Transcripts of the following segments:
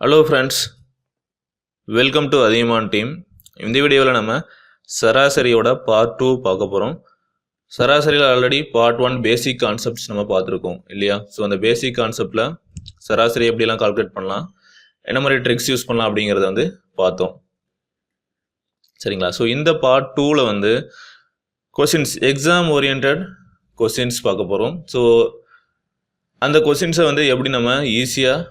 Hello friends, welcome to Athiyaman team. இந்த வீடியோவில் நம்ம சராசரியோட பார்ட் 2 பார்க்க போகிறோம். சராசரியில் ஆல்ரெடி பார்ட் 1 பேசிக் கான்செப்ட்ஸ் நம்ம பார்த்துருக்கோம் இல்லையா? ஸோ அந்த பேசிக் கான்செப்டில் சராசரி எப்படிலாம் கால்குலேட் பண்ணலாம், என்ன மாதிரி ட்ரிக்ஸ் யூஸ் பண்ணலாம் அப்படிங்கிறத வந்து பார்த்தோம். சரிங்களா? ஸோ இந்த பார்ட் 2ல் வந்து கொஷின்ஸ், எக்ஸாம் ஓரியன்ட் கொஷின்ஸ் பார்க்க போகிறோம். ஸோ அந்த கொஷின்ஸை வந்து எப்படி நம்ம ஈஸியாக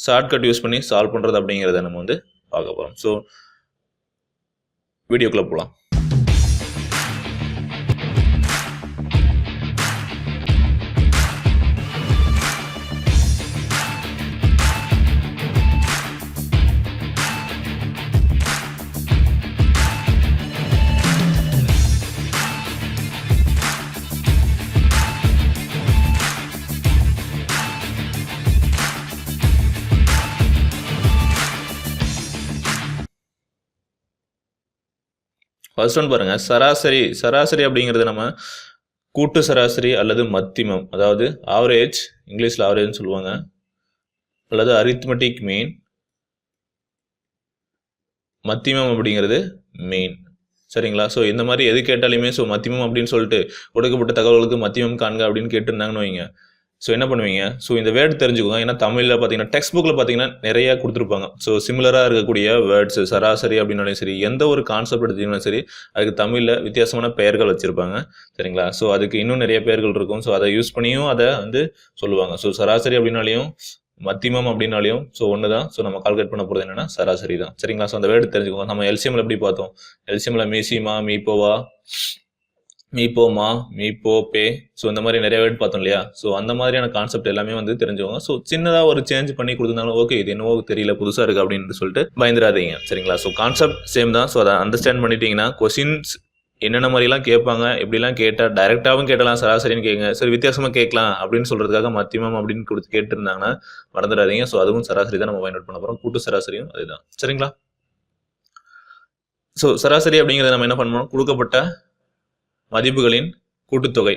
ஷார்ட்கட் யூஸ் பண்ணி சால்வ் பண்ணுறது அப்படிங்கிறத நம்ம வந்து பார்க்க போகிறோம். ஸோ வீடியோக்குள்ளே போகலாம். ஃபர்ஸ்ட் ஒன் பாருங்க, சராசரி அப்படிங்கிறது நம்ம கூட்டு சராசரி அல்லது மத்திமம், அதாவது ஆவரேஜ், இங்கிலீஷில் ஆவரேஜ்னு சொல்லுவாங்க, அல்லது அரித்மெட்டிக் மீன். மத்திமம் அப்படிங்கிறது மீன். சரிங்களா? ஸோ இந்த மாதிரி எது கேட்டாலுமே ஸோ மத்திமம் அப்படின்னு சொல்லிட்டு கொடுக்கப்பட்ட தகவலுக்கு மத்திமம் காண்க அப்படின்னு கேட்டுருந்தாங்கன்னு வைங்க. ஸோ என்ன பண்ணுவீங்க? ஸோ இந்த வேர்டு தெரிஞ்சுக்கோங்க. ஏன்னா தமிழில் பார்த்தீங்கன்னா டெக்ஸ்ட் புக்கில் பார்த்தீங்கன்னா நிறைய கொடுத்துருப்பாங்க. ஸோ சிமிலராக இருக்கக்கூடிய வேர்ட்ஸ், சராசரி அப்படின்னாலும் சரி, எந்த ஒரு கான்செப்ட் எடுத்தீங்கன்னாலும் சரி, அதுக்கு தமிழில் வித்தியாசமான பெயர்கள் வச்சுருப்பாங்க. சரிங்களா? ஸோ அதுக்கு இன்னும் நிறைய பெயர்கள் இருக்கும். ஸோ அதை யூஸ் பண்ணியும் அதை வந்து சொல்லுவாங்க. ஸோ சராசரி அப்படின்னாலையும் மத்திமம் அப்படின்னாலையும் ஸோ ஒன்று தான். ஸோ நம்ம கால்குலேட் பண்ண போகிறது என்னென்னா சராசரி தான். சரிங்களா? ஸோ அந்த வேர்டு தெரிஞ்சுக்கோங்க. நம்ம எல்சிஎம்ல எப்படி பார்த்தோம்? எல்சிஎம்ல மீசிமா, மீப்போவா, மீப்போமா, மீப்போபே, ஸோ இந்த மாதிரி நிறைய வேர்ட் பார்த்தோம் இல்லையா? ஸோ அந்த மாதிரியான கான்செப்ட் எல்லாமே வந்து தெரிஞ்சுக்கோங்க. ஸோ சின்னதாக ஒரு சேஞ்ச் பண்ணி கொடுத்துருந்தாலும் ஓகே, இது என்னவோ தெரியல, புதுசாக இருக்குது அப்படின்னு சொல்லிட்டு பயந்துடாதீங்க. சரிங்களா? ஸோ கான்செப்ட் சேம் தான். ஸோ அதை அண்டர்ஸ்டாண்ட் பண்ணிட்டீங்கன்னா கொஷின்ஸ் என்னென்ன மாதிரிலாம் கேட்பாங்க, எப்படிலாம் கேட்டால் டைரெக்டாகவும் கேட்டலாம், சராசரின்னு கேட்குங்க, சரி வித்தியாசமாக கேட்கலாம் அப்படின்னு சொல்கிறதுக்காக மத்தியமம் அப்படின்னு கொடுத்து கேட்டுருந்தாங்கன்னா மறந்துடாதீங்க. ஸோ அதுவும் சராசரி தான் நம்ம பயன்படுத்த பண்ண போகிறோம். கூட்டு சராசரியும் அதுதான். சரிங்களா? ஸோ சராசரி அப்படிங்கிறத நம்ம என்ன பண்ணணும்? கொடுக்கப்பட்ட மதிப்புகளின் கூட்டுத்தொகை.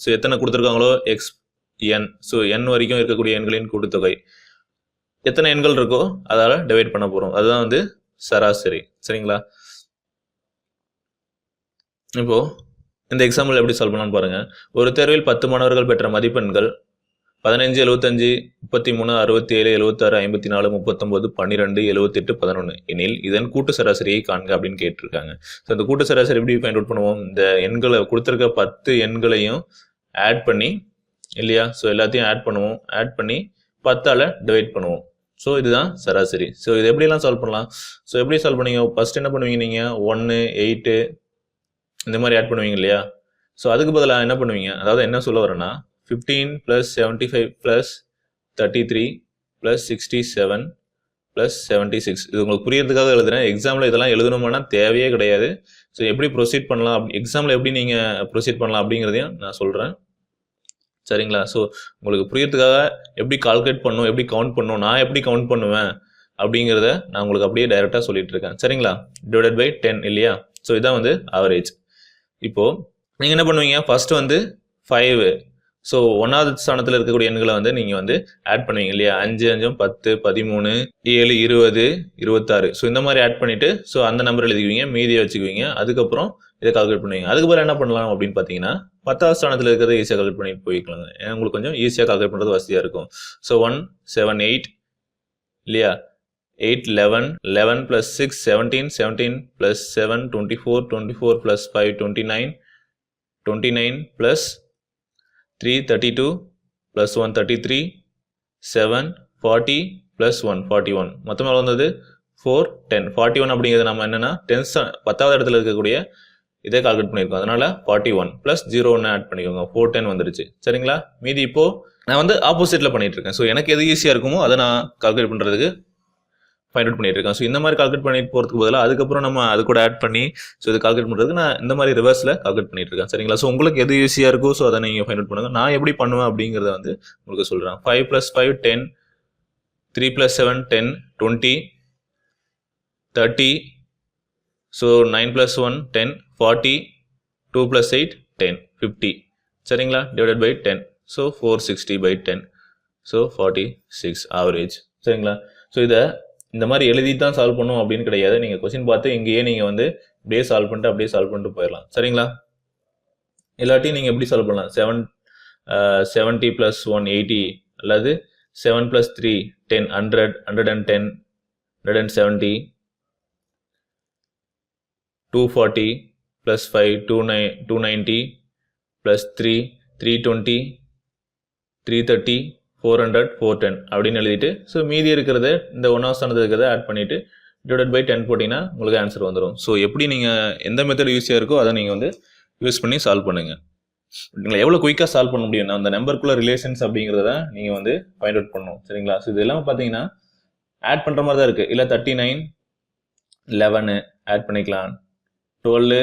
ஸோ எத்தனை கொடுத்துருக்காங்களோ எக்ஸ் என், ஸோ என் வரைக்கும் இருக்கக்கூடிய எண்களின் கூட்டுத்தொகை, எத்தனை எண்கள் இருக்கோ அதால் டிவைட் பண்ண போகிறோம். அதுதான் வந்து சராசரி. சரிங்களா? இப்போ இந்த எக்ஸாம்பிள் எப்படி சால்வ் பண்ணலாம்னு பாருங்க. ஒரு தேர்வில் 10 மாணவர்கள் பெற்ற மதிப்பெண்கள் 15, 75, 33, 67, 76, 54, 39, 12, 78, 11 எனில் இதன் கூட்டு சராசரியை காண்க அப்படின்னு கேட்டிருக்காங்க. ஸோ இந்த கூட்டு சராசரி எப்படி ஃபைண்ட் அவுட் பண்ணுவோம்? இந்த எண்களை கொடுத்துருக்க 10 எண்களையும் ஆட் பண்ணி இல்லையா? ஸோ எல்லாத்தையும் ஆட் பண்ணுவோம். ஆட் பண்ணி 10ஆல் டிவைட் பண்ணுவோம். ஸோ இதுதான் சராசரி. ஸோ இது எப்படிலாம் சால்வ் பண்ணலாம்? ஸோ எப்படி சால்வ் பண்ணுவீங்க? ஃபர்ஸ்ட் என்ன பண்ணுவீங்க? நீங்கள் 1, 8 இந்த மாதிரி ஆட் பண்ணுவீங்க இல்லையா? ஸோ அதுக்கு பதிலாக என்ன பண்ணுவீங்க? அதாவது என்ன சொல்ல வரேன்னா 15 + 75 + 33 + 67 + 76. இது உங்களுக்கு புரியறதுக்காக எழுதுறேன். எக்ஸாமில் இதெல்லாம் எழுதணுமானா தேவையே கிடையாது. ஸோ எப்படி ப்ரொசீட் பண்ணலாம், எக்ஸாமில் எப்படி நீங்கள் ப்ரொசீட் பண்ணலாம் அப்படிங்கிறதையும் நான் சொல்கிறேன். சரிங்களா? ஸோ உங்களுக்கு புரியறதுக்காக எப்படி கால்குலேட் பண்ணணும், எப்படி கவுண்ட் பண்ணணும், நான் எப்படி கவுண்ட் பண்ணுவேன் அப்படிங்கிறத நான் உங்களுக்கு அப்படியே டைரெக்டாக சொல்லிட்டு இருக்கேன். சரிங்களா? டிவைடட் பை 10 இல்லையா? ஸோ இதான் வந்து ஆவரேஜ். இப்போது நீங்கள் என்ன பண்ணுவீங்க? ஃபர்ஸ்ட் வந்து 5, ஸோ 1வது ஸ்தானத்தில் இருக்கக்கூடிய எண்களை வந்து நீங்கள் வந்து ஆட் பண்ணுவீங்க இல்லையா? 5, 5, 10, 13, 7, 20, 26. ஸோ இந்த மாதிரி ஆட் பண்ணிவிட்டு ஸோ அந்த நம்பர் எழுதிக்குவீங்க, மீதியை வச்சுக்குவீங்க. அதுக்கப்புறம் இதை கால்குலேட் பண்ணுவீங்க. அதுக்கப்புறம் என்ன பண்ணலாம் அப்படின்னு பார்த்தீங்கன்னா 10வது ஸ்தானத்தில் இருக்கிறத ஈஸியாக கால்குலேட் பண்ணிட்டு போய்க்கலாங்க. ஏன்னா உங்களுக்கு கொஞ்சம் ஈஸியாக கால்குலேட் பண்ணுறது வசதியாக இருக்கும். ஸோ 1, 7, 8 இல்லையா? 8, 11, 11 + 6, 17, 17 + 7, 24, 24 + 5, 29, 29 + 3, 32 + 1, 33, 7, 40 + 1, 41. மொத்தமாக வந்தது 4, 10. 41 அப்படிங்கிறது நம்ம என்னன்னா 10வது இடத்துல இருக்கக்கூடிய இதே கால்குலேட் பண்ணியிருக்கோம். அதனால 41 + 0 ஒன்று ஆட் பண்ணிக்கோங்க. 410 வந்துருச்சு. சரிங்களா? மீதி இப்போ நான் வந்து ஆப்போசிட்டில் பண்ணிட்டு இருக்கேன். ஸோ எனக்கு எது ஈஸியாக இருக்குமோ அதை நான் கால்குலேட் பண்ணுறதுக்கு ஃபைண்ட் அவுட் பண்ணிட்டு இருக்கேன். ஸோ இந்த மாதிரி கால்குலேட் பண்ணிட்டு போகிறதுக்கு பதிலாக அதுக்கப்புறம் நம்ம அது கூட ஆட் பண்ணி ஸோ இது கால்குலேட் பண்ணுறதுக்கு நான் இந்த மாதிரி ரிவர்ஸில் கால்குலேட் பண்ணிட்டு இருக்கேன். சரிங்களா? ஸோ உங்களுக்கு எது ஈஸியாக இருக்கோ ஸோ அதை நீங்கள் ஃபைண்ட் அவுட் பண்ணுங்க. நான் எப்படி பண்ணுவேன் அப்படிங்கிறத வந்து உங்களுக்கு சொல்கிறேன். 5 + 5 10, 3 + 7 10, 20, 30, ஸோ 9 + 1 10, 40, 2 + 8 10, 50. சரிங்களா? Divided by 10. So 460/10. So 46 average. சரிங்களா? ஸோ இதை இந்த மாதிரி எழுதி தான் சால்வ் பண்ணும் அப்படின்னு கிடையாது. நீங்கள் கொஸ்டின் பார்த்து இங்கேயே நீங்கள் வந்து அப்படியே சால்வ் பண்ணிட்டு போயிடலாம். சரிங்களா? இல்லாட்டி நீங்கள் எப்படி சால்வ் பண்ணலாம்? 70 + 1 80 அல்லது 7 + 3 10 100 110 170 240 + 5 290 + 3 320 330 400 410 அப்படின்னு எழுதிட்டு ஸோ மீதி இருக்கிறத இந்த 1வது ஸ்தானத்தில் இருக்கிறத ஆட் பண்ணிவிட்டு டிவைடட் பை 10 போட்டிங்கன்னா உங்களுக்கு ஆன்சர் வந்துடும். ஸோ எப்படி நீங்கள் எந்த மெத்தட் ஈஸியாக இருக்கோ அதை நீங்கள் வந்து யூஸ் பண்ணி சால்வ் பண்ணுங்கள். நீங்கள் எவ்வளோ குயிக்காக சால்வ் பண்ண முடியும், அந்த நம்பருக்குள்ள ரிலேஷன்ஸ் அப்படிங்கிறத நீங்கள் வந்து ஃபைண்ட் அவுட் பண்ணணும். சரிங்களா? ஸோ இது எல்லாமே பார்த்தீங்கன்னா ஆட் பண்ணுற மாதிரி தான் இருக்குது. இல்லை 39 11 ஆட் பண்ணிக்கலாம், 12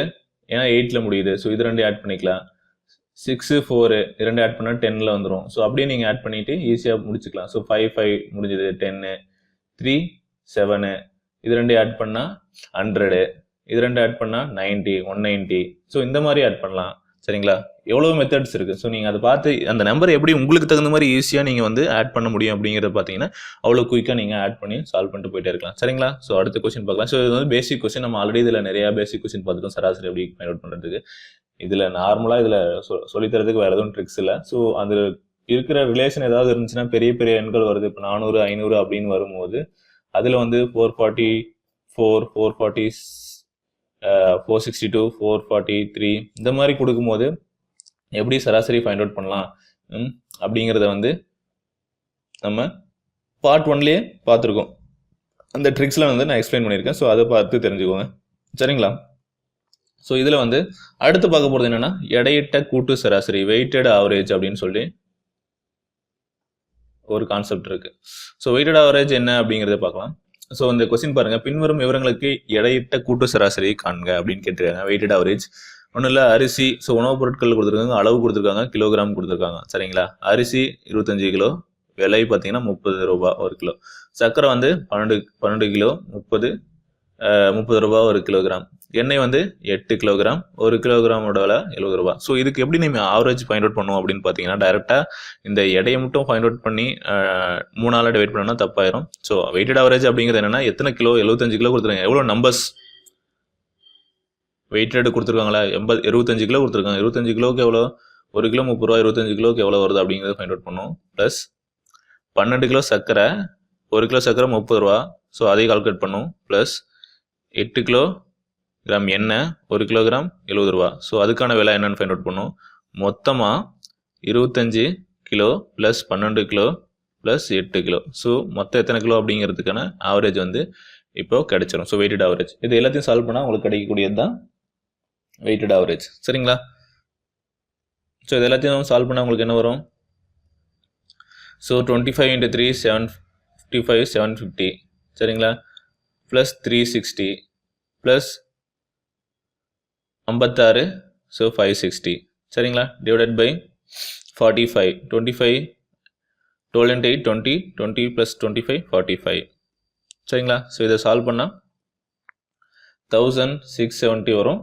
ஏன்னா 8ல் முடியுது, ஸோ இது 2 ஆட் பண்ணிக்கலாம், 6 4 2 ஆட் பண்ணால் 10ல் வந்துடும். ஸோ அப்படியே நீங்கள் ஆட் பண்ணிவிட்டு ஈஸியாக முடிச்சுக்கலாம். ஸோ 5 5 முடிஞ்சது, 10 3 7 இது 2 ஆட் பண்ணால் 100, இது 2 ஆட் பண்ணால் 90 190. ஸோ இந்த மாதிரி ஆட் பண்ணலாம். சரிங்களா? எவ்வளோ மெத்தட்ஸ் இருக்குது. ஸோ நீங்கள் அதை பார்த்து அந்த நம்பர் எப்படி உங்களுக்கு தகுந்த மாதிரி ஈஸியாக நீங்கள் வந்து ஆட் பண்ண முடியும் அப்படிங்கிறத பார்த்தீங்கன்னா அவ்வளோ குயிக்காக நீங்கள் ஆட் பண்ணி சால்வ் பண்ணிட்டு போயிட்டே இருக்கலாம். சரிங்களா? ஸோ அடுத்த கொஸ்டின் பார்க்கலாம். ஸோ இது வந்து பேசிக் கொஸ்டின். நம்ம ஆல்ரெடி இதில் நிறையா பேசிக் கொஸ்டின் பார்த்துட்டோம், சராசரி எப்படி ஃபைண்ட் அவுட் பண்ணுறதுக்கு. இதில் நார்மலாக இதில் சொல்லித்தரதுக்கு வேறு எதுவும் ட்ரிக்ஸ் இல்லை. ஸோ அந்த இருக்கிற ரிலேஷன் ஏதாவது இருந்துச்சுன்னா பெரிய பெரிய எண்கள் வருது, இப்போ 400 500 அப்படின்னு வரும்போது அதில் வந்து 444 440 462 443 இந்த மாதிரி கொடுக்கும்போது எப்படி சராசரி ஃபைண்ட் அவுட் பண்ணலாம் அப்படிங்கிறத வந்து நம்ம பார்ட் 1லேயே பார்த்துருக்கோம். அந்த ட்ரிக்ஸ்லாம் வந்து நான் எக்ஸ்பிளைன் பண்ணியிருக்கேன். ஸோ அதை பார்த்து தெரிஞ்சுக்கோங்க. சரிங்களா? ஸோ இதில் வந்து அடுத்து பார்க்க போகிறது என்னென்னா எடையிட்ட கூட்டு சராசரி, வெயிட்டட் ஆவரேஜ் அப்படின்னு சொல்லி ஒரு கான்செப்ட் இருக்குது. ஸோ வெயிட்டட் ஆவரேஜ் என்ன அப்படிங்கிறத பார்க்கலாம். ஸோ இந்த கொஸ்டின் பாருங்கள், பின்வரும் விவரங்களுக்கு எடையிட்ட கூட்டு சராசரி காண்க அப்படின்னு கேட்டிருக்காங்க. வெயிட்டட் ஆவரேஜ் ஒன்றும் இல்லை, அரிசி. ஸோ உணவுப் பொருட்கள் கொடுத்துருக்காங்க, அளவு கொடுத்துருக்காங்க, கிலோகிராம் கொடுத்துருக்காங்க. சரிங்களா? அரிசி 25 கிலோ, விலை பார்த்தீங்கன்னா 30 ரூபா ஒரு கிலோ. சர்க்கரை வந்து 12 கிலோ 30 ரூபா ஒரு கிலோகிராம். எண்ணெய் வந்து 8 கிலோகிராம், ஒரு கிலோகிராமோட விலை 70 ரூபா. ஸோ இதுக்கு எப்படி நம்ம ஆவரேஜ் ஃபைண்ட் அவுட் பண்ணுவோம் அப்படின்னு பார்த்தீங்கன்னா டைரெக்டாக இந்த எடையை மட்டும் ஃபைண்ட் அவுட் பண்ணி 3ஆல் டிவைட் பண்ணோம்னா தப்பாயிரும். ஸோ வெயிட்டட் ஆவரேஜ் அப்படிங்கிறது என்னன்னா எத்தனை கிலோ, 75 கிலோ கொடுத்துருக்காங்க, எவ்வளோ நம்பர்ஸ் வெயிட்டட் கொடுத்துருக்காங்களா, 25 கிலோ கொடுத்துருக்காங்க. 25 கிலோக்கு எவ்வளோ, ஒரு கிலோ 30 ரூபா, 25 கிலோக்கு எவ்வளோ வருது அப்படிங்கிறத ஃபைண்ட் அவுட் பண்ணும். ப்ளஸ் 12 கிலோ சர்க்கரை, ஒரு கிலோ சர்க்கரை 30 ரூபா, ஸோ அதையும் கால்குலேட் பண்ணும். ப்ளஸ் 8 கிலோகிராம் எண்ணெய், ஒரு கிலோகிராம் 70 ரூபா, ஸோ அதுக்கான விலை என்னன்னு ஃபைண்ட் அவுட் பண்ணும். மொத்தமாக 25 kilo plus 12 kilo plus 8 kilo, so மொத்தம் எத்தனை கிலோ அப்படிங்கிறதுக்கான ஆவரேஜ் வந்து இப்போ கிடைச்சிடும். ஸோ வெயிட்டட் ஆவரேஜ் இது எல்லாத்தையும் சால்வ் பண்ணால் உங்களுக்கு கிடைக்கக்கூடியது தான் வெயிட்டட் ஆவரேஜ். சரிங்களா? ஸோ இது எல்லாத்தையும் சால்வ் பண்ணால் உங்களுக்கு என்ன வரும்? ஸோ 25 × 3 755 750. சரிங்களா? Plus 360 plus 56, so 560. சரிங்களா? Divided by 45. 25 12 × 8 20 20 + 25 45. சரிங்களா? ஸோ இதை சால்வ் பண்ணால் 1670 வரும்.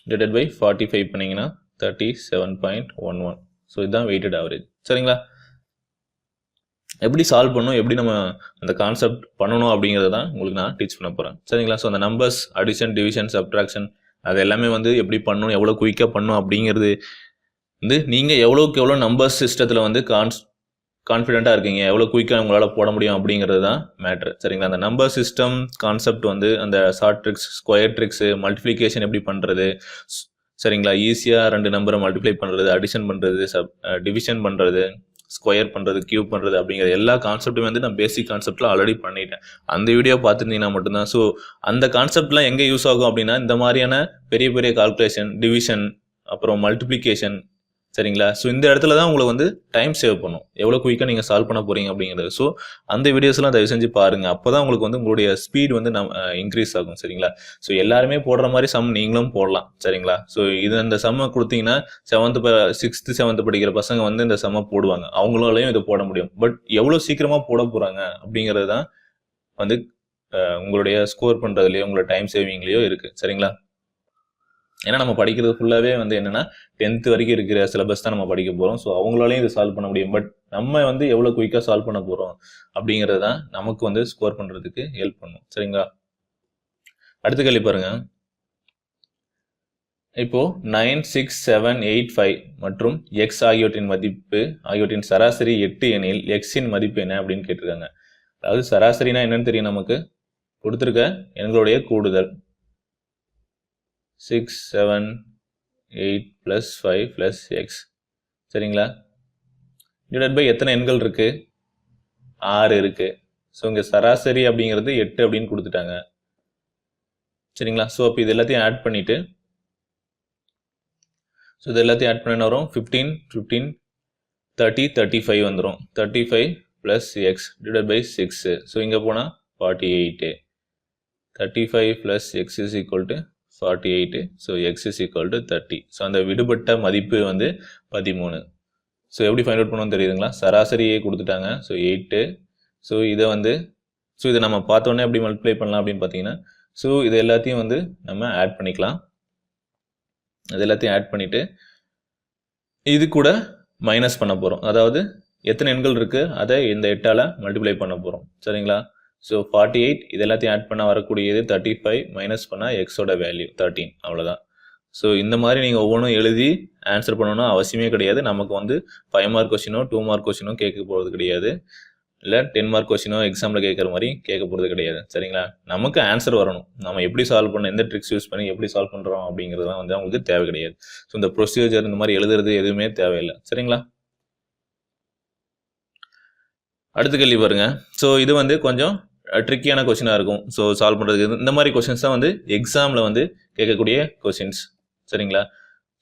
டிவைடட் பை 45 பண்ணிங்கன்னா 37.11. ஸோ இதுதான் வெயிட்டட் ஆவரேஜ். சரிங்களா? எப்படி சால்வ் பண்ணணும், எப்படி நம்ம அந்த கான்செப்ட் பண்ணணும் அப்படிங்கிறத தான் உங்களுக்கு நான் டீச் பண்ண போகிறேன். சரிங்களா? ஸோ அந்த நம்பர்ஸ், அடிஷன், டிவிஷன், சப்ட்ராக்ஷன் அது எல்லாமே வந்து எப்படி பண்ணணும், எவ்வளோ குயிக்காக பண்ணணும் அப்படிங்கிறது வந்து நீங்கள் எவ்வளோக்கு எவ்வளோ நம்பர்ஸ் சிஸ்டத்தில் வந்து கான்ஃபிடென்ட்டாக இருக்கீங்க, எவ்வளோ குயிக்காக உங்களால் போட முடியும் அப்படிங்கிறது தான் மேட்ரு. சரிங்களா? அந்த நம்பர் சிஸ்டம் கான்செப்ட் வந்து அந்த short tricks, square tricks, multiplication எப்படி பண்ணுறது, சரிங்களா, ஈஸியாக 2 நம்பரை மல்டிப்ளை பண்ணுறது, அடிஷன் பண்ணுறது, டிவிஷன் பண்ணுறது, ஸ்கொயர் பண்ணுறது, கியூப் பண்ணுறது அப்படிங்கிற எல்லா கான்செப்ட்டுமே வந்து நான் பேசிக் கான்செப்டில் ஆல்ரெடி பண்ணிட்டேன். அந்த வீடியோ பார்த்துருந்தீங்கன்னா மட்டும்தான். ஸோ அந்த கான்செப்ட்லாம் எங்கே யூஸ் ஆகும் அப்படின்னா இந்த மாதிரியான பெரிய பெரிய கால்குலேஷன், டிவிஷன், அப்புறம் மல்டிப்ளிகேஷன். சரிங்களா? ஸோ இந்த இடத்துல தான் உங்களுக்கு வந்து டைம் சேவ் பண்ணும், எவ்வளோ குயிக்காக நீங்கள் சால்வ் பண்ண போகிறீங்க அப்படிங்கிறது. ஸோ அந்த வீடியோஸ்லாம் தயவு செஞ்சு பாருங்கள். அப்போ தான் உங்களுக்கு வந்து உங்களுடைய ஸ்பீட் வந்து இன்க்ரீஸ் ஆகும். சரிங்களா? ஸோ எல்லாருமே போடுற மாதிரி சம் நீங்களும் போடலாம். சரிங்களா? ஸோ இது அந்த சம்மை கொடுத்தீங்கன்னா 6th 7th படிக்கிற பசங்க வந்து இந்த சம்மை போடுவாங்க, அவங்களாலையும் இதை போட முடியும். பட் எவ்வளோ சீக்கிரமாக போட போகிறாங்க அப்படிங்கிறது தான் வந்து உங்களுடைய ஸ்கோர் பண்ணுறதுலையோ உங்களோட டைம் சேவிங்லேயோ இருக்குது. சரிங்களா? ஏன்னா நம்ம படிக்கிறது ஃபுல்லாகவே வந்து என்னென்னா 10th வரைக்கும் இருக்கிற சிலபஸ் தான் நம்ம படிக்க போகிறோம். ஸோ அவங்களாலையும் இது சால்வ் பண்ண முடியும். பட் நம்ம வந்து எவ்வளோ குயிக்காக சால்வ் பண்ண போகிறோம் அப்படிங்கிறது தான் நமக்கு வந்து ஸ்கோர் பண்ணுறதுக்கு ஹெல்ப் பண்ணும். சரிங்களா? அடுத்த கேள்வி பாருங்க. இப்போ 9, 6, 7, 8, 5 மற்றும் எக்ஸ் ஆகியவற்றின் சராசரி 8 எனில் எக்ஸின் மதிப்பு என்ன அப்படின்னு கேட்டிருக்காங்க. அதாவது சராசரினா என்னன்னு தெரியும் நமக்கு. கொடுத்துருக்க எண்களுடைய கூடுதல் 6, 7, 8 plus 5 plus x. சரிங்களா? டிவைட் பை எத்தனை எண்கள் இருக்கு? 6 இருக்கு. ஸோ இங்கே சராசரி அப்படிங்கிறது 8 அப்படின்னு கொடுத்துட்டாங்க. சரிங்களா? ஸோ அப்போ இது எல்லாத்தையும் ஆட் பண்ணிட்டு என்ன வரும்? 15, 15, 30, 35 வந்துடும். 35 plus x divided by 6. So இங்கே போனால் 48. 35 plus x is equal to 48. So X is equal to 30. So அந்த விடுபட்ட மதிப்பு வந்து 13. ஸோ எப்படி ஃபைண்ட் அவுட் பண்ணணும்னு தெரியுதுங்களா? சராசரியே கொடுத்துட்டாங்க. ஸோ 8. ஸோ இதை நம்ம பார்த்தோன்னே எப்படி மல்டிப்ளை பண்ணலாம் அப்படின்னு பார்த்தீங்கன்னா, ஸோ இது எல்லாத்தையும் வந்து நம்ம ஆட் பண்ணிக்கலாம். அது எல்லாத்தையும் ஆட் பண்ணிவிட்டு இது கூட மைனஸ் பண்ண போகிறோம். அதாவது எத்தனை எண்கள் இருக்குது அதை இந்த 8ஆல் மல்டிப்ளை பண்ண போகிறோம். சரிங்களா? ஸோ 48 இது எல்லாத்தையும் ஆட் பண்ண வரக்கூடியது 35 மைனஸ் பண்ணால் எக்ஸோட வேல்யூ 13. அவ்வளோதான். ஸோ இந்த மாதிரி நீங்கள் ஒவ்வொன்றும் எழுதி ஆன்சர் பண்ணணும்னு அவசியமே கிடையாது. நமக்கு வந்து 5 மார்க் கொஸ்டினோ 2 மார்க் கொஸ்டினோ கேட்க போகிறது கிடையாது. இல்லை 10 மார்க் கொஸ்டினோ எக்ஸாமில் கேட்குற மாதிரி கேட்க போகிறது கிடையாது. சரிங்களா? நமக்கு ஆன்சர் வரணும். நம்ம எப்படி சால்வ் பண்ண, எந்த ட்ரிக்ஸ் யூஸ் பண்ணி எப்படி சால்வ் பண்ணுறோம் அப்படிங்கிறதுலாம் வந்து அவங்களுக்கு தேவை கிடையாது. ஸோ இந்த ப்ரொசீஜர் இந்த மாதிரி எழுதுறது எதுவுமே தேவையில்லை. சரிங்களா? அடுத்த கேள்வி பாருங்க. ஸோ இது வந்து கொஞ்சம் ட்ரிக்கியான கொஸ்டினாக இருக்கும். ஸோ சால்வ் பண்ணுறதுக்கு இந்த மாதிரி கொஸ்டின்ஸ் தான் வந்து எக்ஸாமில் வந்து கேட்கக்கூடிய கொஸ்டின்ஸ். சரிங்களா?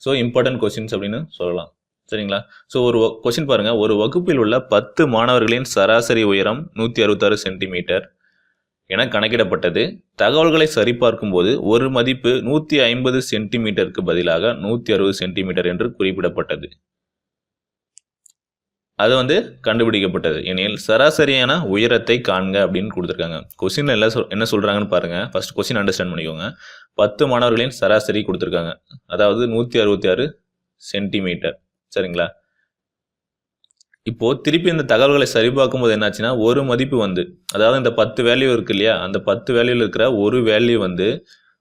ஸோ இம்பார்ட்டன்ட் கொஸ்டின்ஸ் அப்படின்னு சொல்லலாம். சரிங்களா? ஸோ ஒரு கொஸ்டின் பாருங்கள். ஒரு வகுப்பில் உள்ள 10 மாணவர்களின் சராசரி உயரம் 166 சென்டிமீட்டர் என கணக்கிடப்பட்டது. தகவல்களை சரிபார்க்கும் போது ஒரு மதிப்பு 150 சென்டிமீட்டருக்கு பதிலாக 160 சென்டிமீட்டர் என்று குறிப்பிடப்பட்டது. அது வந்து கண்டுபிடிக்கப்பட்டது எனில் சராசரியான உயரத்தை காண்க அப்படின்னு கொடுத்துருக்காங்க. கொஸ்டின் என்ன சொல்றாங்கன்னு பாருங்க. ஃபர்ஸ்ட் கொஸ்டின் அண்டர்ஸ்டாண்ட் பண்ணிக்கோங்க. 10 மாணவர்களின் சராசரி கொடுத்துருக்காங்க. அதாவது 166 சென்டிமீட்டர். சரிங்களா? இப்போ திருப்பி இந்த தகவல்களை சரிபார்க்கும் போது என்னாச்சுன்னா, ஒரு மதிப்பு வந்து, அதாவது இந்த 10 வேல்யூ இருக்கு இல்லையா, அந்த 10 வேல்யூல இருக்கிற ஒரு வேல்யூ வந்து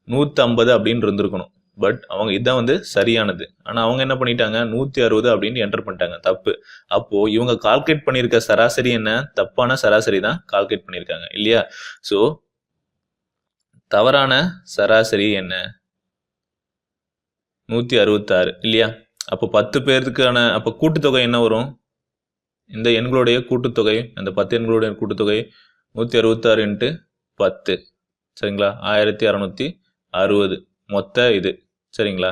150 அப்படின்னு இருந்திருக்கணும். பட் அவங்க இதுதான் வந்து சரியானது. ஆனால் அவங்க என்ன பண்ணிட்டாங்க, 160 அப்படின்னு என்டர் பண்ணிட்டாங்க. தப்பு. அப்போ இவங்க கால்குலேட் பண்ணியிருக்க சராசரி என்ன? தப்பான சராசரி தான் கால்குலேட் பண்ணியிருக்காங்க இல்லையா? ஸோ தவறான சராசரி என்ன? 166 இல்லையா? அப்போ 10 பேருக்கான அப்போ கூட்டுத்தொகை என்ன வரும்? இந்த எண்களுடைய கூட்டுத்தொகை, அந்த 10 எண்களுடைய கூட்டுத்தொகை 166 × 10. சரிங்களா? 1660 மொத்த இது. சரிங்களா?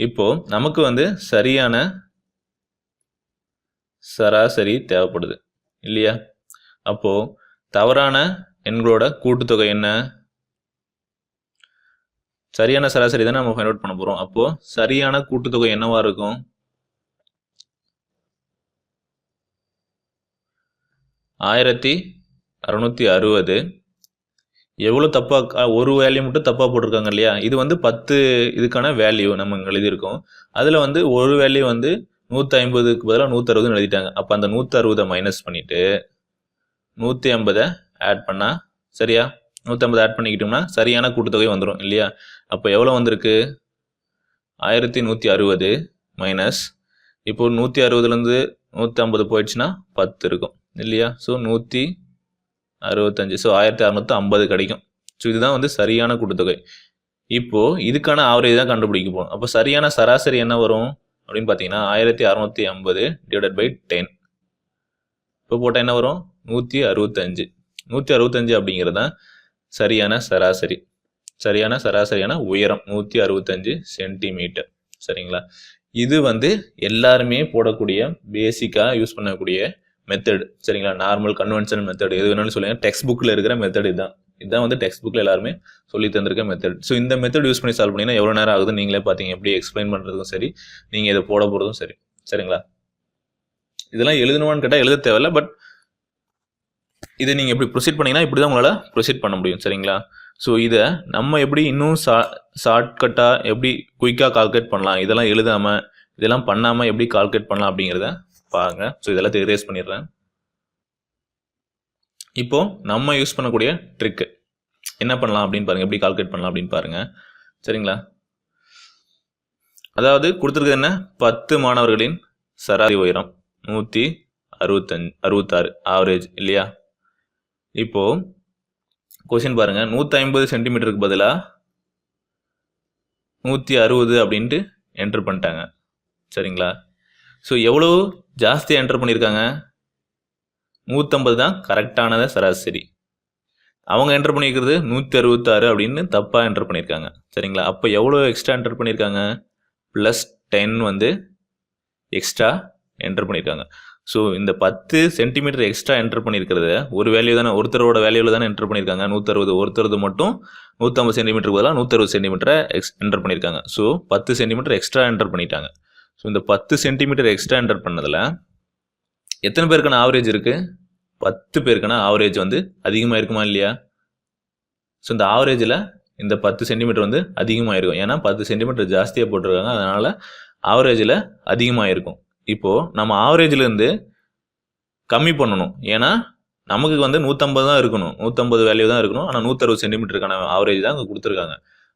இப்போ நமக்கு வந்து சரியான சராசரி தேவைப்படுது இல்லையா? அப்போ தவறான எண்களோட கூட்டுத்தொகை என்ன? சரியான சராசரி தான் நம்ம ஃபைண்ட் அவுட் பண்ண போறோம். அப்போ சரியான கூட்டுத்தொகை என்னவா இருக்கும்? 1660. எவ்வளோ தப்பா, ஒரு வேல்யூ மட்டும் தப்பா போட்டிருக்காங்க இல்லையா? இது வந்து 10 இதுக்கான வேல்யூ நம்ம எழுதியிருக்கோம். அதுல வந்து ஒரு வேல்யூ வந்து 150க்கு பதிலாக 160 எழுதிட்டாங்க. அப்ப அந்த 160 மைனஸ் பண்ணிட்டு 150 ஆட் பண்ணா சரியா? 150 ஆட் பண்ணிக்கிட்டோம்னா சரியான கூட்டுத்தொகை வந்துடும் இல்லையா? அப்போ எவ்வளோ வந்திருக்கு? 1160 மைனஸ், இப்போ 160லேருந்து 150 போயிடுச்சுன்னா 10 இருக்கும் இல்லையா? ஸோ 165. ஸோ 1650 கிடைக்கும். ஸோ இதுதான் வந்து சரியான கூட்டுத்தொகை. இப்போ இதுக்கான ஆவரேஜ் தான் கண்டுபிடிக்க போகும். அப்போ சரியான சராசரி என்ன வரும் அப்படின்னு பார்த்தீங்கன்னா 1650 டிவைடட் பை 10. இப்போ போட்டால் என்ன வரும்? 165. 165 அப்படிங்கிறது தான் சரியான சராசரி. சரியான சராசரியான உயரம் 165 சென்டிமீட்டர். சரிங்களா? இது வந்து எல்லாருமே போடக்கூடிய பேசிக்காக யூஸ் பண்ணக்கூடிய மெத்தட். சரிங்களா? நார்மல் கன்வென்ஷனல் மெத்தட் எது வேணாலும் சொல்லுங்க. டெக்ஸ்ட் புக்கில் இருக்கிற மெத்தட் இதுதான் வந்து டெக்ஸ்ட் புக்கில் எல்லாருமே சொல்லி தந்திருக்க மெத்தட். ஸோ இந்த மெத்தட் யூஸ் பண்ணி சால்வ் பண்ணிங்கன்னா எவ்வளோ நேரம் ஆகுதுன்னு நீங்களே பார்த்தீங்க. எப்படி எக்ஸ்பிளைன் பண்ணுறதுக்கும் சரி, நீங்கள் இதை போட போகிறதும் சரி. சரிங்களா? இதெல்லாம் எழுதணுமான்னு கேட்டால் எழுத தேவையில்ல. பட் இதை நீங்கள் எப்படி ப்ரொசீட் பண்ணீங்கன்னா இப்படி தான் உங்களால் ப்ரொசீட் பண்ண முடியும். சரிங்களா? ஸோ இதை நம்ம எப்படி இன்னும் ஷார்ட்கட்டாக எப்படி குயிக்காக கால்குலேட் பண்ணலாம், இதெல்லாம் எழுதாமல் இதெல்லாம் பண்ணாமல் எப்படி கால்குலேட் பண்ணலாம் அப்படிங்கிறத பாருங்க. ஸோ இதெல்லாம் எரேஸ் பண்ணிடுறேன். இப்போது நம்ம யூஸ் பண்ணக்கூடிய ட்ரிக்கு என்ன பண்ணலாம் அப்படின்னு பாருங்கள், எப்படி கால்குலேட் பண்ணலாம் அப்படின்னு பாருங்கள். சரிங்களா? அதாவது கொடுத்துருக்குது என்ன, 10 மாணவர்களின் சராசரி உயரம் 166 ஆவரேஜ் இல்லையா? இப்போது கொஸ்டின் பாருங்கள், 150 சென்டிமீட்டருக்கு பதிலாக 160 அப்படின்ட்டு என்ட்ரு பண்ணிட்டாங்க. சரிங்களா? ஸோ எவ்வளோ ஜாஸ்தியாக என்ட்ரு பண்ணியிருக்காங்க, 150 தான் கரெக்டானத சராசரி. அவங்க என்ட்ரு பண்ணியிருக்கிறது 166 அப்படின்னு தப்பாக என்ட்ரு பண்ணியிருக்காங்க. சரிங்களா? அப்போ எவ்வளோ எக்ஸ்ட்ரா என்ட்ரு பண்ணியிருக்காங்க, +10 வந்து எக்ஸ்ட்ரா என்ட்ரு பண்ணியிருக்காங்க. ஸோ இந்த 10 சென்டிமீட்டர் எக்ஸ்ட்ரா என்ட்ரு பண்ணியிருக்கிறத ஒரு வேல்யூ தானே, ஒருத்தரோட வேல்யூவில் தானே என்ட்ரு பண்ணியிருக்காங்க. 160 ஒருத்தரது மட்டும் 150 சென்டிமீட்டருக்கு பதிலாக 160 சென்டிமீட்டரை என்ட்ரு பண்ணியிருக்காங்க. ஸோ 10 சென்டிமீட்டர் எக்ஸ்ட்ரா என்ட்ரு பண்ணிட்டாங்க. ஸோ இந்த 10 சென்டிமீட்டர் எக்ஸ்ட்ரா என்ட்ரு பண்ணதில் எத்தனை பேருக்கான ஆவரேஜ் இருக்குது, 10 பேருக்கான ஆவரேஜ் வந்து அதிகமாக இருக்குமா இல்லையா? ஸோ இந்த ஆவரேஜில் இந்த 10 சென்டிமீட்டர் வந்து அதிகமாக இருக்கும். ஏன்னா 10 சென்டிமீட்டர் ஜாஸ்தியாக போட்டிருக்காங்க, அதனால் ஆவரேஜில் அதிகமாக இருக்கும். இப்போது நம்ம ஆவரேஜிலேருந்து கம்மி பண்ணணும். ஏன்னா நமக்கு வந்து 150 தான் இருக்கணும், 150 வேல்யூ தான் இருக்கணும். ஆனால் 160 சென்டிமீட்டருக்கான ஆவரேஜ் தான் அங்கே கொடுத்துருக்காங்க.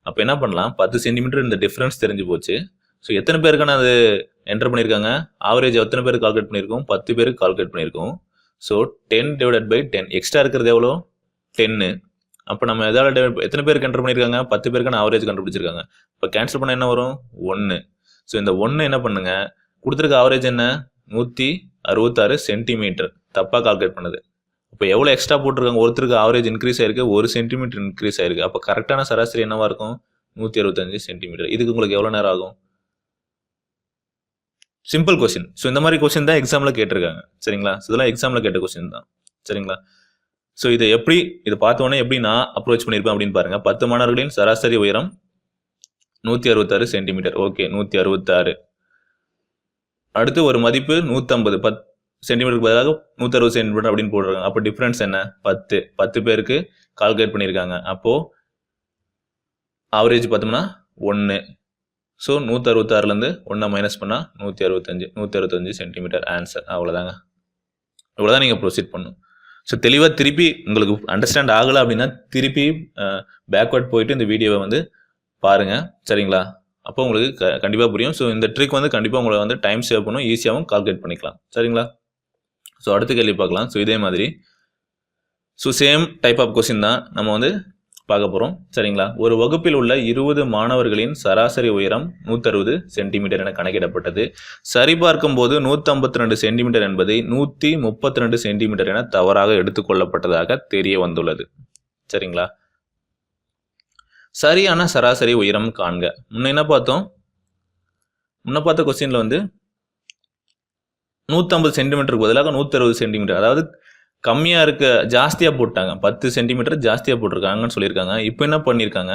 அப்போ என்ன பண்ணலாம், 10 சென்டிமீட்டர் இந்த டிஃப்ரென்ஸ் தெரிஞ்சு போச்சு. ஸோ எத்தனை பேருக்கான அது என்டர் பண்ணியிருக்காங்க, ஆவரேஜ் எத்தனை பேருக்கு கால்குலேட் பண்ணியிருக்கோம், 10 பேருக்கு கால்குலேட் பண்ணியிருக்கோம். ஸோ 10 டிவைடட் பை 10, எக்ஸ்ட்ரா இருக்கிறது எவ்வளோ, 10. அப்போ நம்ம எதாவது எத்தனை பேருக்கு என்டர் பண்ணியிருக்காங்க, 10 பேருக்கான ஆவரேஜ் கண்டுபிடிச்சிருக்காங்க. இப்போ கேன்சல் பண்ண என்ன வரும், 1. ஸோ இந்த 1 என்ன பண்ணுங்க, கொடுத்துருக்க ஆவரேஜ் என்ன, 166 சென்டிமீட்டர், தப்பாக கால்குலேட் பண்ணுது. இப்போ எவ்வளோ எக்ஸ்ட்ரா போட்டிருக்காங்க, ஒருத்தருக்கு ஆவரேஜ் இன்க்ரீஸ் ஆயிருக்கு, 1 சென்டிமீட்டர் இன்க்ரீஸ் ஆயிருக்கு. அப்போ கரெக்டான சராசரி என்னவா இருக்கும், 165 சென்டிமீட்டர். இதுக்கு உங்களுக்கு எவ்வளோ நேரம் ஆகும்? Simple question. ஸோ இந்த மாதிரி கொஸ்டின் தான் எக்ஸாமில் கேட்டிருக்காங்க. சரிங்களா? ஸோ இதெல்லாம் எக்ஸாமில் கேட்ட கொஸ்டின் தான். சரிங்களா? ஸோ இதை எப்படி, இதை பார்த்தோன்னே எப்படி நான் அப்ரோச் பண்ணியிருப்பேன் அப்படின்னு பாருங்கள். 10 மாணவர்களின் சராசரி உயரம் 166 சென்டிமீட்டர். ஓகே, 166. அடுத்து ஒரு மதிப்பு 150, 10 சென்டிமீட்டருக்கு பதிலாக 160 சென்டிமீட்டர் அப்படின்னு போடுறாங்க. அப்போ டிஃப்ரென்ஸ் என்ன, 10 பேருக்கு கால்குலேட் பண்ணியிருக்காங்க. அப்போது ஆவரேஜ் பார்த்தோம்னா 1. ஸோ 166லேருந்து 1 மைனஸ் பண்ணால் 165 சென்டிமீட்டர் ஆன்சர். அவ்வளோதாங்க. இவ்வளோதான் நீங்கள் ப்ரொசீட் பண்ணணும். ஸோ தெளிவாக திருப்பி உங்களுக்கு அண்டர்ஸ்டாண்ட் ஆகலை அப்படின்னா திருப்பி பேக்வர்ட் போயிட்டு இந்த வீடியோவை வந்து பாருங்கள். சரிங்களா? அப்போ உங்களுக்கு கண்டிப்பாக புரியும். ஸோ இந்த ட்ரிக் வந்து கண்டிப்பாக உங்களை வந்து டைம் சேவ் பண்ணும், ஈஸியாகவும் கால்குலேட் பண்ணிக்கலாம். சரிங்களா? ஸோ அடுத்த கேள்வி பார்க்கலாம். ஸோ இதே மாதிரி so same type of question தான் நம்ம வந்து பார்க்க போகிறோம். சரிங்களா? ஒரு வகுப்பில் உள்ள 20 மாணவர்களின் சராசரி உயரம் 160 சென்டிமீட்டர் என கணக்கிடப்பட்டது. சரிபார்க்கும் போது 152 சென்டிமீட்டர் என்பதை 132 சென்டிமீட்டர் என தவறாக எடுத்துக்கொள்ளப்பட்டதாக தெரிய வந்துள்ளது. சரிங்களா? சரியான சராசரி உயரம் காண்க. முன்ன பார்த்த கொஸ்டின்ல வந்து 150 சென்டிமீட்டருக்கு பதிலாக 160 சென்டிமீட்டர், அதாவது கம்மியாக இருக்க ஜாஸ்தியாக போட்டாங்க, 10 சென்டிமீட்டர் ஜாஸ்தியாக போட்டிருக்காங்கன்னு சொல்லியிருக்காங்க. இப்போ என்ன பண்ணியிருக்காங்க,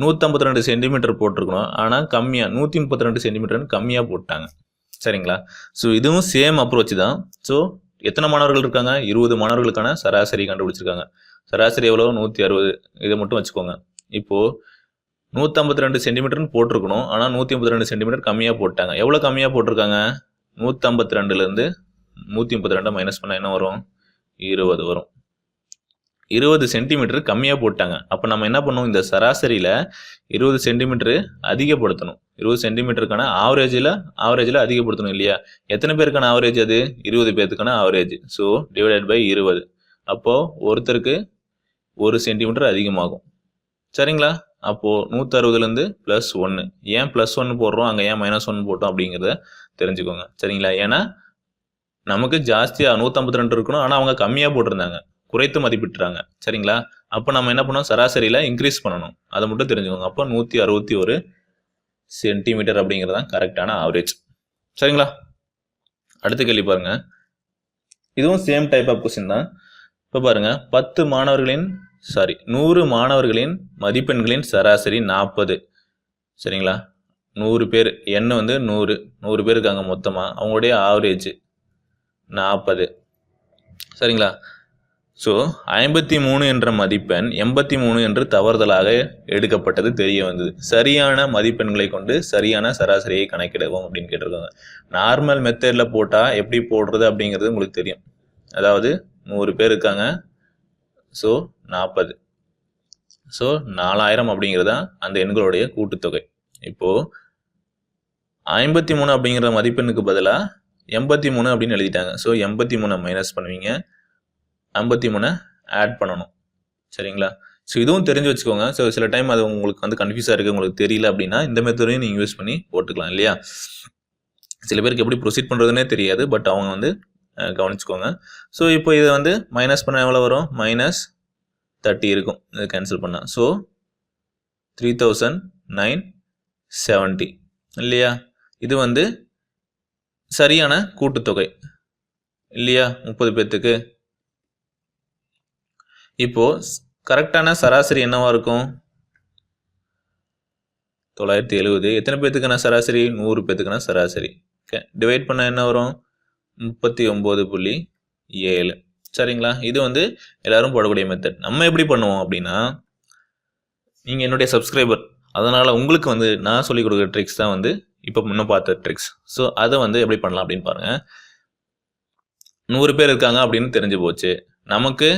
152 சென்டிமீட்டர் போட்டிருக்கணும், ஆனால் கம்மியாக 132 சென்டிமீட்டர்னு கம்மியாக போட்டாங்க. சரிங்களா? ஸோ இதுவும் சேம் அப்ரோச் தான். ஸோ எத்தனை மாணவர்கள் இருக்காங்க, 20 மாணவர்களுக்கான சராசரி கண்டுபிடிச்சிருக்காங்க. சராசரி எவ்வளோ, 160. இதை மட்டும் வச்சுக்கோங்க. இப்போது 152 சென்டிமீட்டர்னு போட்டிருக்கணும், ஆனால் 152 சென்டிமீட்டர் கம்மியாக போட்டாங்க. எவ்வளோ கம்மியாக போட்டிருக்காங்க, 152லேருந்து 132 மைனஸ் பண்ணால் என்ன வரும், 20 வரும். 20 சென்டிமீட்டர் கம்மியாக போட்டாங்க. அப்போ நம்ம என்ன பண்ணணும், இந்த சராசரியில் 20 சென்டிமீட்டர் அதிகப்படுத்தணும். 20 சென்டிமீட்டருக்கான ஆவரேஜில் அதிகப்படுத்தணும் இல்லையா? எத்தனை பேருக்கான ஆவரேஜ் அது, 20 பேருக்கான ஆவரேஜ். So divided by 20. அப்போது ஒருத்தருக்கு 1 சென்டிமீட்டர் அதிகமாகும். சரிங்களா? அப்போது 160லேருந்து +1. ஏன் +1 போடுறோம், அங்கே ஏன் -1 போட்டோம் அப்படிங்கிறத தெரிஞ்சுக்கோங்க. சரிங்களா? ஏன்னா நமக்கு ஜாஸ்தியாக 152 இருக்கணும், ஆனால் அவங்க கம்மியாக போட்டிருந்தாங்க, குறைத்து மதிப்பிட்டுறாங்க. சரிங்களா? அப்போ நம்ம என்ன பண்ணோம், சராசரியில் இன்க்ரீஸ் பண்ணணும், அதை மட்டும் தெரிஞ்சுக்கோங்க. அப்போ 161 சென்டிமீட்டர் அப்படிங்கிறது தான் கரெக்டான ஆவரேஜ். சரிங்களா? அடுத்த கேள்வி பாருங்கள். இதுவும் சேம் டைப் ஆஃப் கொஸ்டின் தான். இப்போ பாருங்கள், 100 மாணவர்களின் மதிப்பெண்களின் சராசரி 40. சரிங்களா? 100 பேர், எண் வந்து 100 பேர் இருக்காங்க மொத்தமாக, அவங்களுடைய ஆவரேஜ் 40. சரிங்களா? ஸோ 53 என்ற மதிப்பெண் 83 என்று தவறுதலாக எடுக்கப்பட்டது தெரிய வந்தது. சரியான மதிப்பெண்களை கொண்டு சரியான சராசரியை கணக்கிடவும் அப்படின்னு கேட்டிருக்காங்க. நார்மல் மெத்தடில் போட்டால் எப்படி போடுறது அப்படிங்கிறது உங்களுக்கு தெரியும். அதாவது 100 பேர் இருக்காங்க, ஸோ 40, ஸோ 4000 அப்படிங்கிறது தான் அந்த எண்களுடைய கூட்டுத்தொகை. இப்போது 53 அப்படிங்கிற மதிப்பெண்ணுக்கு பதிலாக 83 அப்படின்னு எழுதிட்டாங்க. ஸோ 83 மைனஸ் பண்ணுவீங்க, 53 ஆட் பண்ணணும். சரிங்களா? ஸோ இதுவும் தெரிஞ்சு வச்சுக்கோங்க. ஸோ சில டைம் அது உங்களுக்கு வந்து கன்ஃபியூஸாக இருக்குது, உங்களுக்கு தெரியல அப்படின்னா இந்த மெத்தடையும் நீங்கள் யூஸ் பண்ணி போட்டுக்கலாம் இல்லையா? சில பேருக்கு எப்படி ப்ரொசீட் பண்ணுறதுனே தெரியாது, பட் அவங்க வந்து கவனிச்சுக்கோங்க. ஸோ இப்போ இதை வந்து மைனஸ் பண்ண எவ்வளோ வரும்? -30 இருக்கும் இது கேன்சல் பண்ணால். ஸோ 3970 இல்லையா? இது வந்து சரியான கூட்டுத்தொகை இல்லையா 30 பேர்த்துக்கு. இப்போ கரெக்டான சராசரி என்னவா இருக்கும்? 970. எத்தனை பேர்த்துக்கான சராசரி? 100 பேர்த்துக்கான சராசரி. ஓகே, டிவைட் பண்ண என்ன வரும்? 39.7. சரிங்களா? இது வந்து எல்லாரும் போடக்கூடிய மெத்தட். நம்ம எப்படி பண்ணுவோம் அப்படின்னா, நீங்கள் என்னுடைய சப்ஸ்கிரைபர், அதனால் உங்களுக்கு வந்து நான் சொல்லிக் கொடுக்குற ட்ரிக்ஸ் தான் வந்து இப்போ முன்ன பார்த்த ட்ரிக்ஸ். ஸோ அதை வந்து எப்படி பண்ணலாம் அப்படின்னு பாருங்கள். 100 பேர் இருக்காங்க அப்படின்னு தெரிஞ்சு போச்சு. நமக்கு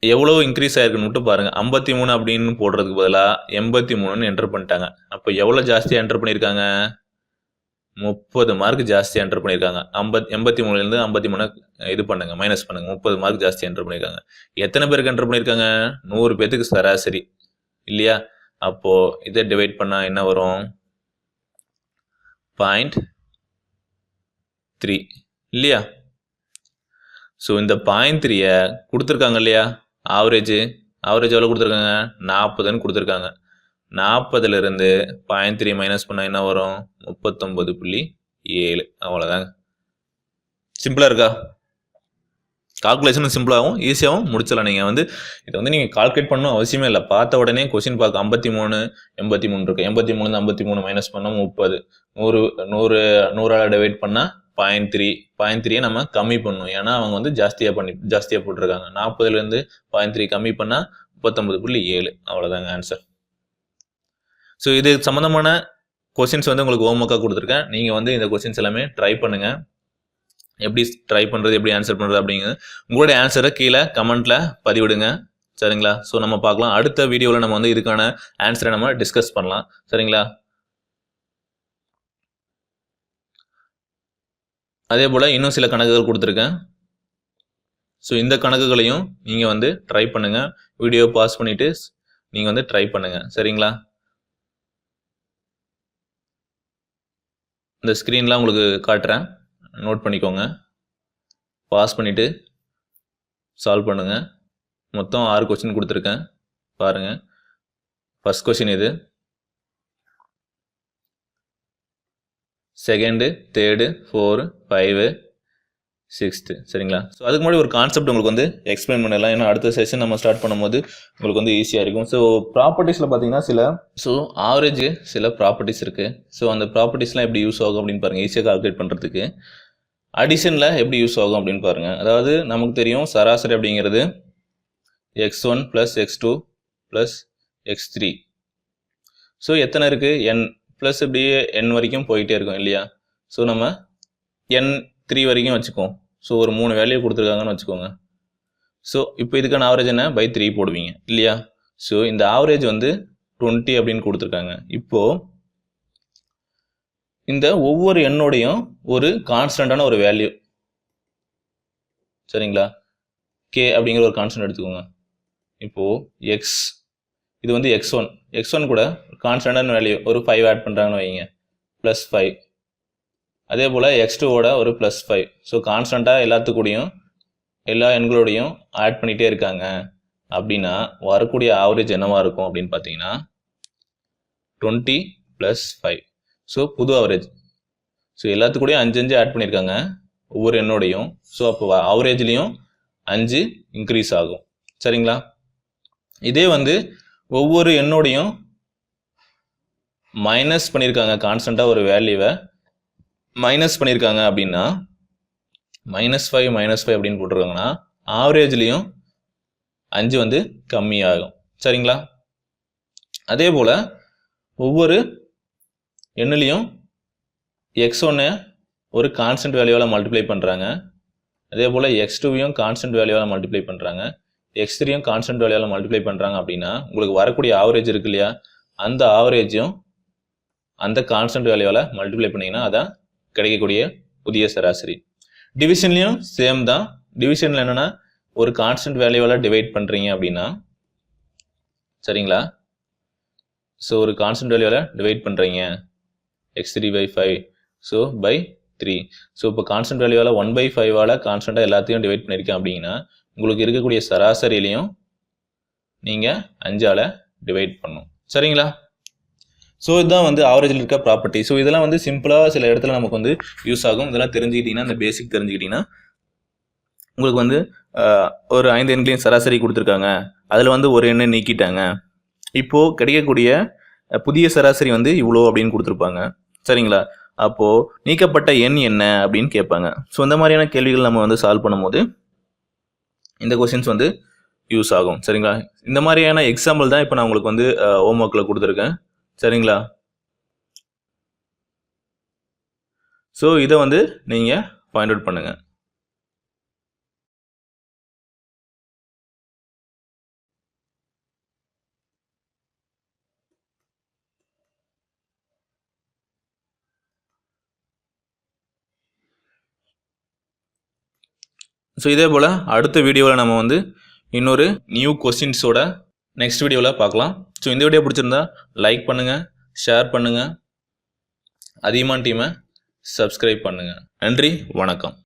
எவ்வளோ இன்க்ரீஸ் ஆயிருக்குன்னு மட்டும் பாருங்கள். 53 அப்படின்னு போடுறதுக்கு பதிலாக 83ன்னு என்டர் பண்ணிட்டாங்க. அப்போ எவ்வளோ ஜாஸ்தியாக என்டர் பண்ணியிருக்காங்க? 30 மார்க் ஜாஸ்தியாக என்டர் பண்ணியிருக்காங்க. 83லேருந்து 53 இது பண்ணுங்க, மைனஸ் பண்ணுங்க, 30 மார்க் ஜாஸ்தியாக என்டர் பண்ணியிருக்காங்க. எத்தனை பேருக்கு என்டர் பண்ணியிருக்காங்க? 100 பேர்த்துக்கு சராசரி இல்லையா? அப்போது இதை டிவைட் பண்ணால் என்ன வரும்? 0.3 இல்லையா? ஸோ இந்த 0.3 கொடுத்துருக்காங்க இல்லையா? ஆவரேஜ் எவ்வளோ கொடுத்துருக்காங்க? 40ன்னு கொடுத்துருக்காங்க. 40லேருந்து 0.3 மைனஸ் பண்ணால் என்ன வரும்? 39.7. அவ்வளோதாங்க. சிம்பிளாக இருக்கா? கால்குலேஷனும் சிம்பிளாகவும் ஈஸியாகவும் முடிச்சிடலாம். நீங்கள் வந்து இதை வந்து நீங்கள் கால்குலேட் பண்ணணும் அவசியமே இல்லை. பார்த்த உடனே கொஸ்டின் பார்க்க 53 83 இருக்குது. 83 53 மைனஸ் பண்ணால் 30. 100 டிவைட் பண்ணால் 0.3 நம்ம கம்மி பண்ணணும். ஏன்னா அவங்க வந்து ஜாஸ்தியாக போட்டிருக்காங்க. 40லேருந்து 0.3 கம்மி பண்ணால் 39.7. அவ்வளோதாங்க ஆன்சர். ஸோ இது சம்மந்தமான கொஸ்டின்ஸ் வந்து உங்களுக்கு ஹோம்ஒர்க்காக கொடுத்துருக்கேன். நீங்கள் வந்து இந்த கொஸ்டின்ஸ் எல்லாமே ட்ரை பண்ணுங்கள். எப்படி ட்ரை பண்ணுறது, எப்படி ஆன்சர் பண்ணுறது அப்படிங்கிறது உங்களுடைய ஆன்சரை கீழே கமெண்ட்டில் பதிவிடுங்க. சரிங்களா? ஸோ நம்ம பார்க்கலாம். அடுத்த வீடியோவில் நம்ம வந்து இதுக்கான ஆன்சரை நம்ம டிஸ்கஸ் பண்ணலாம். சரிங்களா? அதே போல் இன்னும் சில கணக்குகள் கொடுத்துருக்கேன். ஸோ இந்த கணக்குகளையும் நீங்கள் வந்து ட்ரை பண்ணுங்கள். வீடியோ பாஸ் பண்ணிவிட்டு நீங்கள் வந்து ட்ரை பண்ணுங்கள். சரிங்களா? இந்த ஸ்க்ரீன்லாம் உங்களுக்கு காட்டுறேன், நோட் பண்ணிக்கோங்க. பாஸ் பண்ணிவிட்டு சால்வ் பண்ணுங்கள். மொத்தம் 6 கொஸ்டின் கொடுத்துருக்கேன் பாருங்கள். ஃபர்ஸ்ட் கொஸ்டின் இது, செகண்டு, தேர்டு, 4, 5, 6th. சரிங்களா? ஸோ அதுக்கு முன்னாடி ஒரு கான்செப்ட் உங்களுக்கு வந்து எக்ஸ்பிளைன் பண்ணலாம். ஏன்னா அடுத்த செஷன் நம்ம ஸ்டார்ட் பண்ணும்போது உங்களுக்கு வந்து ஈஸியாக இருக்கும். ஸோ ப்ராப்பர்ட்டிஸில் பார்த்தீங்கன்னா ஆவரேஜ் சில ப்ராப்பர்ட்டிஸ் இருக்குது. ஸோ அந்த ப்ராப்பர்ட்டிஸ்லாம் எப்படி யூஸ் ஆகும் அப்படின்னு பாருங்கள், ஈஸியாக கால்குலேட் பண்ணுறதுக்கு. அடிஷனில் எப்படி யூஸ் ஆகும் அப்படின்னு பாருங்கள். அதாவது நமக்கு தெரியும் சராசரி அப்படிங்கிறது x1 + x2 + x3. ஸோ எத்தனை இருக்குது? n ப்ளஸ் இப்படியே n வரைக்கும் போயிட்டே இருக்கும் இல்லையா? ஸோ நம்ம n3 வரைக்கும் வச்சுக்கோம். ஸோ ஒரு 3 வேல்யூ கொடுத்துருக்காங்கன்னு வச்சுக்கோங்க. ஸோ இப்போ இதுக்கான ஆவரேஜ் என்ன? /3 போடுவீங்க இல்லையா? ஸோ இந்த ஆவரேஜ் வந்து 20 அப்படின்னு கொடுத்துருக்காங்க. இப்போது இந்த ஒவ்வொரு எண்ணோடையும் ஒரு கான்ஸ்டன்டான ஒரு வேல்யூ, சரிங்களா? k அப்படிங்கிற ஒரு கான்ஸ்டன்ட் எடுத்துக்கோங்க. இப்போது எக்ஸ், இது வந்து x1 கூட கான்ஸ்டன்டான வேல்யூ ஒரு 5 ஆட் பண்ணுறாங்கன்னு வைங்க, +5. அதே போல் x2ஓட ஒரு +5. ஸோ கான்ஸ்டண்ட்டாக எல்லாத்துக்கூடையும் எல்லா எண்களோடையும் ஆட் பண்ணிகிட்டே இருக்காங்க அப்படின்னா வரக்கூடிய ஆவரேஜ் என்னவாக இருக்கும் அப்படின்னு பார்த்தீங்கன்னா 20 + 5. ஸோ புது ஆவரேஜ். ஸோ எல்லாத்துக்கூடையும் 5 ஆட் பண்ணியிருக்காங்க ஒவ்வொரு எண்ணோடையும். ஸோ அப்போ ஆவரேஜ்லேயும் 5 இன்க்ரீஸ் ஆகும். சரிங்களா? இதே வந்து ஒவ்வொரு எண்ணோடையும் மைனஸ் பண்ணியிருக்காங்க, கான்ஸ்டண்ட்டாக ஒரு வேல்யூவை மைனஸ் பண்ணியிருக்காங்க அப்படின்னா -5 அப்படின்னு போட்டிருக்காங்கன்னா ஆவரேஜ்லேயும் 5 வந்து கம்மியாகும். சரிங்களா? அதே போல் ஒவ்வொரு எண்ணிலையும் x1 ஒரு கான்ஸ்டன்ட் வேல்யூவால் மல்டிப்ளை பண்ணுறாங்க. அதே போல் x2வையும் கான்ஸ்டன்ட் வேல்யூவால் மல்டிப்ளை பண்ணுறாங்க. x3யும் கான்ஸ்டன்ட் வேல்யூவால் மல்டிப்ளை பண்ணுறாங்க அப்படின்னா உங்களுக்கு வரக்கூடிய ஆவரேஜ் இருக்கு இல்லையா, அந்த ஆவரேஜையும் அந்த கான்ஸ்டன்ட் வேல்யூவால் மல்டிப்ளை பண்ணிங்கன்னா அதான் கிடைக்கக்கூடிய புதிய சராசரி. டிவிஷன்லையும் சேம் தான். டிவிஷனில் என்னென்னா ஒரு கான்ஸ்டன்ட் வேல்யூவால் டிவைட் பண்ணுறீங்க அப்படின்னா, சரிங்களா, ஸோ ஒரு கான்ஸ்டன்ட் வேல்யூவால் டிவைட் பண்ணுறீங்க x3/5, ஸோ by 3. ஸோ இப்போ கான்ஸ்டன்ட் வேல்யூவால் 1/5ஆல் கான்ஸ்டண்ட்டாக எல்லாத்தையும் டிவைட் பண்ணியிருக்கேன் அப்படின்னா உங்களுக்கு இருக்கக்கூடிய சராசரியிலையும் நீங்கள் 5ஆல் டிவைட் பண்ணணும். சரிங்களா? ஸோ இதுதான் வந்து ஆவரேஜில் இருக்க ப்ராப்பர்ட்டி. ஸோ இதெல்லாம் வந்து சிம்பிளாக சில இடத்துல நமக்கு வந்து யூஸ் ஆகும். இதெல்லாம் தெரிஞ்சுக்கிட்டிங்கன்னா, இந்த பேசிக் தெரிஞ்சுக்கிட்டிங்கன்னா உங்களுக்கு வந்து ஒரு 5 எண்களையும் சராசரி கொடுத்துருக்காங்க, அதில் வந்து ஒரு எண்ணை நீக்கிட்டாங்க, இப்போது கிடைக்கக்கூடிய புதிய சராசரி வந்து இவ்வளோ அப்படின்னு கொடுத்துருப்பாங்க. சரிங்களா? அப்போது நீக்கப்பட்ட எண் என்ன அப்படின்னு கேட்பாங்க. ஸோ இந்த மாதிரியான கேள்விகள் நம்ம வந்து சால்வ் பண்ணும்போது இந்த கொஸ்டின்ஸ் வந்து யூஸ் ஆகும். சரிங்களா? இந்த மாதிரியான எக்ஸாம்பிள் தான் இப்போ நான் உங்களுக்கு வந்து ஹோம் ஒர்க்கில் கொடுத்துருக்கேன். சரிங்களா? ஸோ இதை வந்து நீங்கள் ஃபைண்ட் அவுட் பண்ணுங்கள். ஸோ இதே போல் அடுத்த வீடியோவில் நம்ம வந்து இன்னொரு நியூ கொஸ்டின்ஸோட நெக்ஸ்ட் வீடியோவில் பார்க்கலாம். ஸோ இந்த வீடியோ பிடிச்சிருந்தா லைக் பண்ணுங்கள், ஷேர் பண்ணுங்கள், அதிகமான டீமை சப்ஸ்கிரைப் பண்ணுங்கள். நன்றி, வணக்கம்.